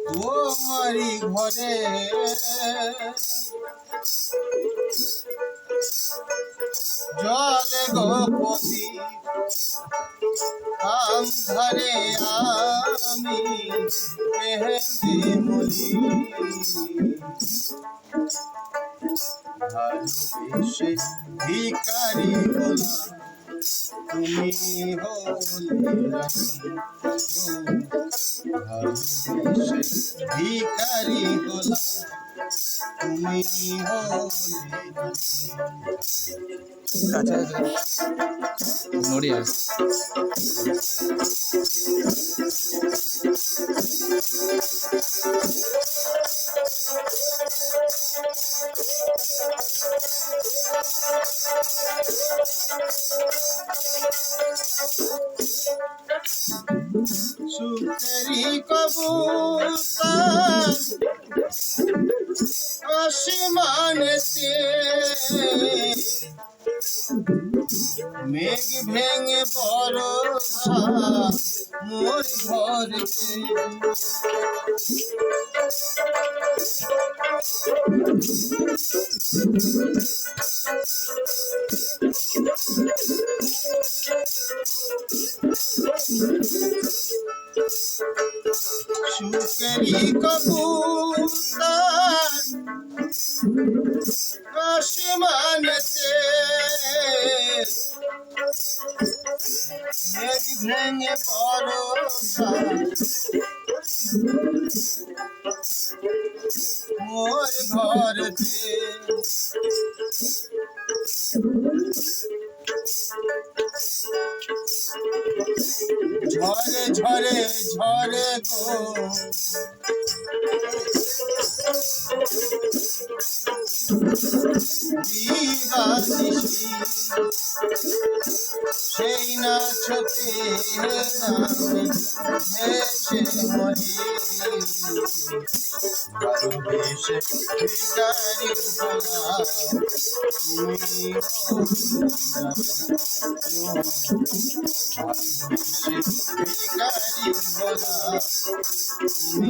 তোমারি ঘরে জলে গোপতি ধরে আমি মেহেন্দি মলি ভালোবেসে ভিখারি হলাম তুমি হলে ভালোবেসে ভিখারি হলাম তুমি হলে নড়িয়া সুখেরি কবুতর আসমানেতে মেঘ ভেঙে বরষা মোর ঘরেতে সুখেরি কবুতর আসমানেতে মেঘ ভেঙে বরষা মোর ঘরেতে ঝরে ঝরে ঝরে গো দিবানিশি সেই নাচতে নামে হেসে মরি ভালোবেসে ভিখারি হলাম তুমি ভালোবেসে ভিখারি হলাম তুমি